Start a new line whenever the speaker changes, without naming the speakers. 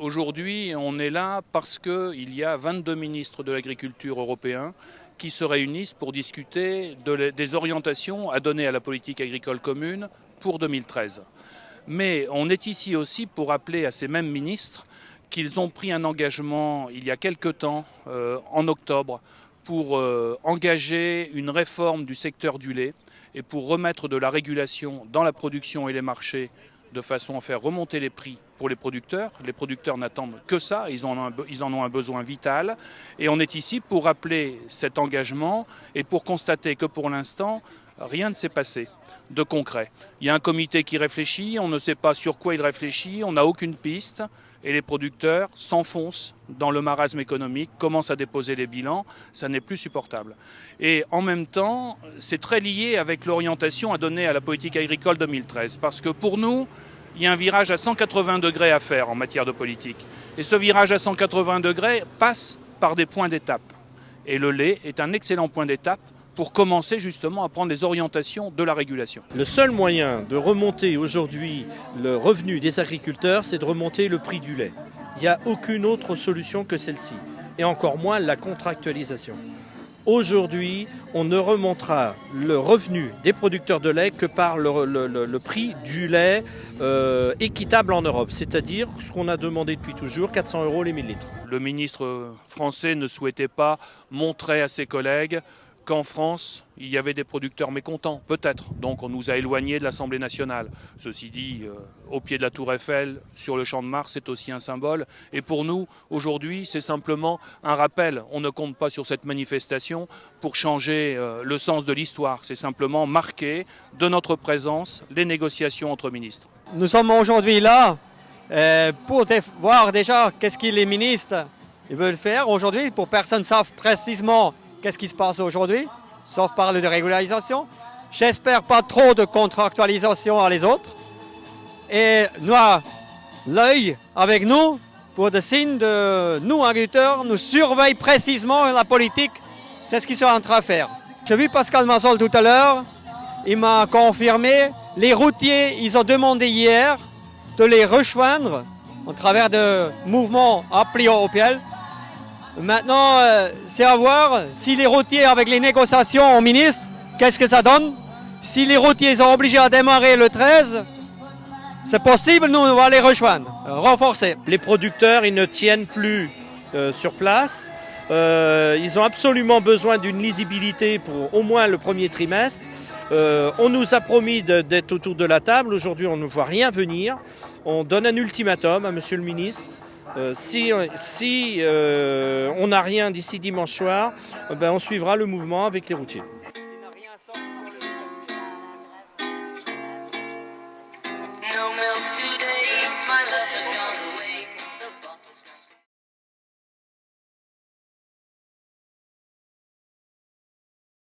Aujourd'hui, on est là parce qu'il y a 22 ministres de l'agriculture européens qui se réunissent pour discuter des orientations à donner à la politique agricole commune pour 2013. Mais on est ici aussi pour rappeler à ces mêmes ministres qu'ils ont pris un engagement il y a quelque temps, en octobre, pour engager une réforme du secteur du lait et pour remettre de la régulation dans la production et les marchés de façon à faire remonter les prix pour les producteurs. Les producteurs n'attendent que ça, ils en ont un besoin vital. Et on est ici pour rappeler cet engagement et pour constater que pour l'instant, rien ne s'est passé de concret. Il y a un comité qui réfléchit, on ne sait pas sur quoi il réfléchit, on n'a aucune piste. Et les producteurs s'enfoncent dans le marasme économique, commencent à déposer les bilans, ça n'est plus supportable. Et en même temps, c'est très lié avec l'orientation à donner à la politique agricole 2013. Parce que pour nous, il y a un virage à 180 degrés à faire en matière de politique. Et ce virage à 180 degrés passe par des points d'étape. Et le lait est un excellent point d'étape pour commencer justement à prendre les orientations de la régulation.
Le seul moyen de remonter aujourd'hui le revenu des agriculteurs, c'est de remonter le prix du lait. Il n'y a aucune autre solution que celle-ci, et encore moins la contractualisation. Aujourd'hui, on ne remontera le revenu des producteurs de lait que par le prix du lait équitable en Europe, c'est-à-dire ce qu'on a demandé depuis toujours, 400 € les 1000 litres.
Le ministre français ne souhaitait pas montrer à ses collègues qu'en France, il y avait des producteurs mécontents, peut-être. Donc on nous a éloignés de l'Assemblée nationale. Ceci dit, au pied de la Tour Eiffel, sur le Champ de Mars, c'est aussi un symbole. Et pour nous, aujourd'hui, c'est simplement un rappel. On ne compte pas sur cette manifestation pour changer le sens de l'histoire. C'est simplement marquer de notre présence les négociations entre ministres.
Nous sommes aujourd'hui là pour voir déjà qu'est-ce que les ministres veulent faire aujourd'hui. Pour personne ne savent précisément qu'est-ce qui se passe aujourd'hui, sauf parler de régularisation. J'espère pas trop de contractualisation à les autres. Et nous avons l'œil avec nous pour des signes de nous, agriculteurs, nous surveillons précisément la politique. C'est ce qu'ils sont en train de faire. J'ai vu Pascal Massol tout à l'heure. Il m'a confirmé. Les routiers, ils ont demandé hier de les rejoindre au travers de mouvements appelés européens. Maintenant, c'est à voir si les routiers, avec les négociations au ministre, qu'est-ce que ça donne. Si les routiers sont obligés à démarrer le 13, c'est possible, nous, on va les rejoindre, renforcer.
Les producteurs, ils ne tiennent plus sur place. Ils ont absolument besoin d'une lisibilité pour au moins le premier trimestre. On nous a promis d'être autour de la table. Aujourd'hui, on ne voit rien venir. On donne un ultimatum à monsieur le ministre. Si on n'a rien d'ici dimanche soir, on suivra le mouvement avec les routiers.